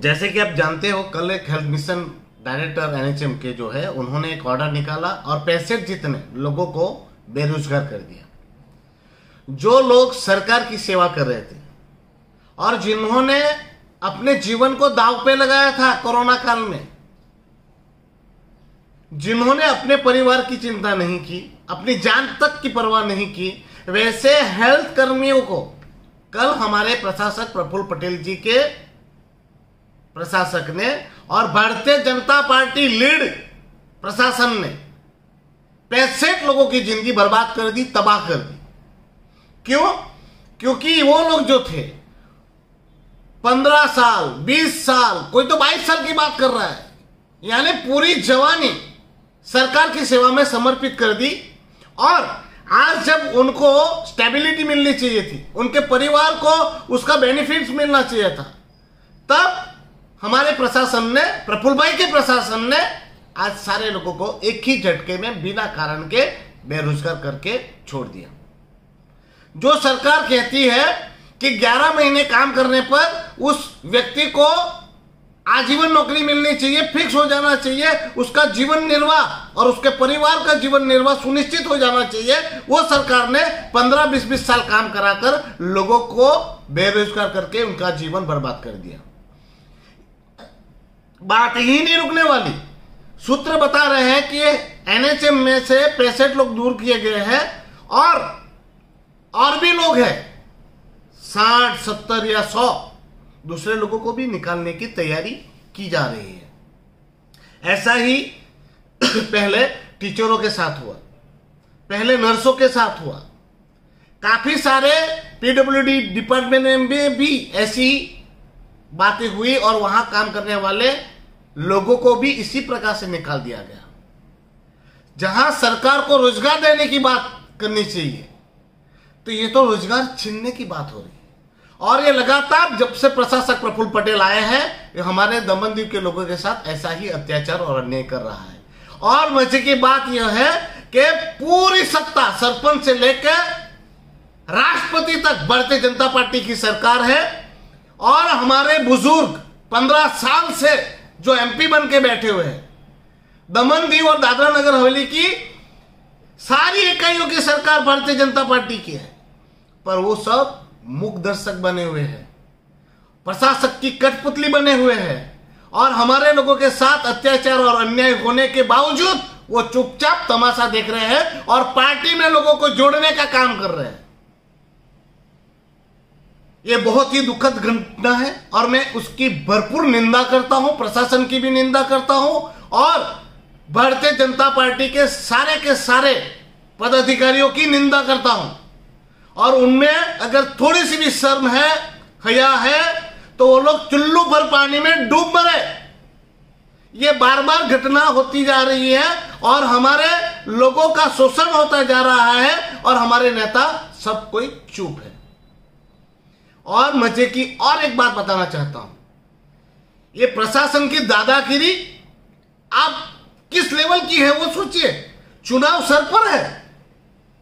जैसे कि आप जानते हो, कल एक हेल्थ मिशन डायरेक्टर एनएचएम के जो है, उन्होंने एक ऑर्डर निकाला और 65 जितने लोगों को बेरोजगार कर दिया। जो लोग सरकार की सेवा कर रहे थे और जिन्होंने अपने जीवन को दांव पे लगाया था कोरोना काल में, जिन्होंने अपने परिवार की चिंता नहीं की, अपनी जान तक की परवाह नहीं की, वैसे हेल्थ कर्मियों को कल हमारे प्रशासक प्रफुल्ल पटेल जी के प्रशासक ने और भारतीय जनता पार्टी लीड प्रशासन ने 65 लोगों की जिंदगी बर्बाद कर दी, तबाह कर दी। क्यों? क्योंकि वो लोग जो थे 15 साल, 20 साल, कोई तो 22 साल की बात कर रहा है, यानी पूरी जवानी सरकार की सेवा में समर्पित कर दी। और आज जब उनको स्टेबिलिटी मिलनी चाहिए थी, उनके परिवार को उसका बेनिफिट्स मिलना चाहिए था, तब हमारे प्रशासन ने, प्रफुल्ल भाई के प्रशासन ने आज सारे लोगों को एक ही झटके में बिना कारण के बेरोजगार करके छोड़ दिया। जो सरकार कहती है कि 11 महीने काम करने पर उस व्यक्ति को आजीवन नौकरी मिलनी चाहिए, फिक्स हो जाना चाहिए, उसका जीवन निर्वाह और उसके परिवार का जीवन निर्वाह सुनिश्चित हो जाना चाहिए, वो सरकार ने 15-20 साल काम कराकर लोगों को बेरोजगार करके उनका जीवन बर्बाद कर दिया। बात ही नहीं रुकने वाली। सूत्र बता रहे हैं कि एनएचएम में से 65 लोग दूर किए गए हैं और भी लोग हैं 60, 70 या 100 दूसरे लोगों को भी निकालने की तैयारी की जा रही है। ऐसा ही पहले टीचरों के साथ हुआ, पहले नर्सों के साथ हुआ, काफी सारे पीडब्ल्यूडी डिपार्टमेंट में भी ऐसी बातें हुई और वहां काम करने वाले लोगों को भी इसी प्रकार से निकाल दिया गया। जहां सरकार को रोजगार देने की बात करनी चाहिए, तो ये तो रोजगार छीनने की बात हो रही है। और ये लगातार जब से प्रशासक प्रफुल्ल पटेल आए हैं, ये हमारे दमनदीप के लोगों के साथ ऐसा ही अत्याचार और अन्याय कर रहा है। और मजे की बात यह है कि पूरी सत्ता सरपंच से लेकर राष्ट्रपति तक भारतीय जनता पार्टी की सरकार है। और हमारे बुजुर्ग 15 साल से जो एमपी बन के बैठे हुए हैं, दमन-दीव और दादरा नगर हवेली की सारी इकाइयों की सरकार भारतीय जनता पार्टी की है, पर वो सब मूक दर्शक बने हुए हैं, प्रशासक की कठपुतली बने हुए हैं और हमारे लोगों के साथ अत्याचार और अन्याय होने के बावजूद वो चुपचाप तमाशा देख रहे हैं और पार्टी में लोगों को जोड़ने का काम कर रहे हैं। ये बहुत ही दुखद घटना है और मैं उसकी भरपूर निंदा करता हूं, प्रशासन की भी निंदा करता हूं और भारतीय जनता पार्टी के सारे पदाधिकारियों की निंदा करता हूं। और उनमें अगर थोड़ी सी भी शर्म है, हया है, तो वो लोग चुल्लू भर पानी में डूब मरे। ये बार बार घटना होती जा रही है और हमारे लोगों का शोषण होता जा रहा है और हमारे नेता सब कोई चुप है। और मजे की और एक बात बताना चाहता हूं, ये प्रशासन की दादागिरी आप किस लेवल की है वो सोचिए। चुनाव सर पर है,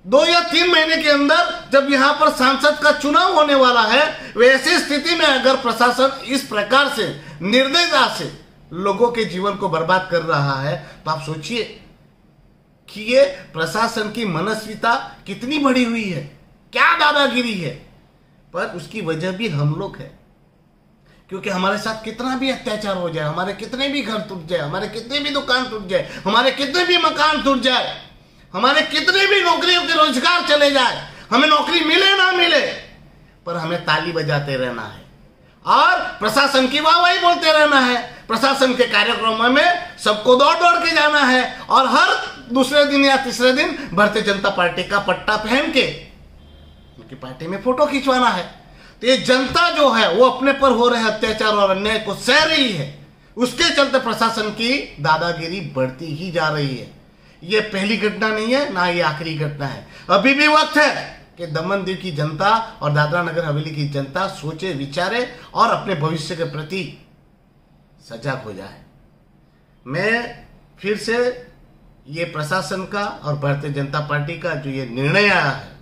2 या 3 महीने के अंदर जब यहां पर सांसद का चुनाव होने वाला है, वैसी स्थिति में अगर प्रशासन इस प्रकार से निर्दयता से लोगों के जीवन को बर्बाद कर रहा है, तो आप सोचिए कि ये प्रशासन की मनस्विता कितनी बढ़ी हुई है, क्या दादागिरी है। पर उसकी वजह भी हम लोग है, क्योंकि हमारे साथ कितना भी अत्याचार हो जाए, हमारे कितने भी घर टूट जाए, हमारे कितने भी दुकान टूट जाए, हमारे कितने भी मकान टूट जाए, हमारे कितने भी नौकरियों के रोजगार चले जाए, हमें नौकरी मिले ना मिले, पर हमें ताली बजाते रहना है और प्रशासन की वाहवाही बोलते रहना है। प्रशासन के कार्यक्रमों में सबको दौड़ दौड़ के जाना है और हर दूसरे दिन या तीसरे दिन भारतीय जनता पार्टी का पट्टा पहन के उनकी पार्टी में फोटो खिंचवाना है। तो ये जनता जो है वो अपने पर हो रहे अत्याचार और अन्याय को सह रही है, उसके चलते प्रशासन की दादागिरी बढ़ती ही जा रही है। ये पहली घटना नहीं है, ना ये आखिरी घटना है। अभी भी वक्त है कि दमन-दीव की जनता और दादरा नगर हवेली की जनता सोचे, विचारे और अपने भविष्य के प्रति सजग हो जाए। मैं फिर से ये प्रशासन का और भारतीय जनता पार्टी का जो ये निर्णय आया है,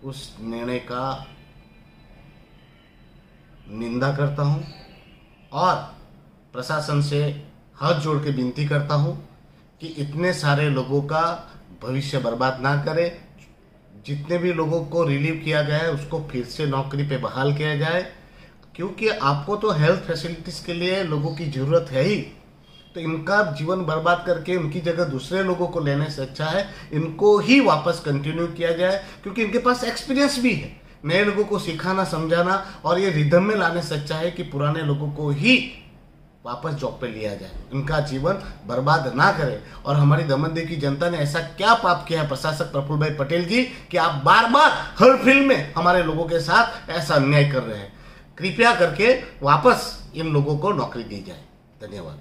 उस निर्णय का निंदा करता हूं और प्रशासन से हाथ जोड़ के विनती करता हूं कि इतने सारे लोगों का भविष्य बर्बाद ना करें। जितने भी लोगों को रिलीव किया गया है उसको फिर से नौकरी पे बहाल किया जाए, क्योंकि आपको तो हेल्थ फैसिलिटीज़ के लिए लोगों की ज़रूरत है ही। तो इनका जीवन बर्बाद करके उनकी जगह दूसरे लोगों को लेने से अच्छा है इनको ही वापस कंटिन्यू किया जाए, क्योंकि इनके पास एक्सपीरियंस भी है। नए लोगों को सिखाना, समझाना और ये रिदम में लाने से अच्छा है कि पुराने लोगों को ही वापस जॉब पे लिया जाए, इनका जीवन बर्बाद ना करें। और हमारी दमनदीव की जनता ने ऐसा क्या पाप किया है प्रशासक प्रफुल्ल भाई पटेल जी कि आप बार बार हर फिल्म में हमारे लोगों के साथ ऐसा अन्याय कर रहे हैं। कृपया करके वापस इन लोगों को नौकरी दी जाए। धन्यवाद।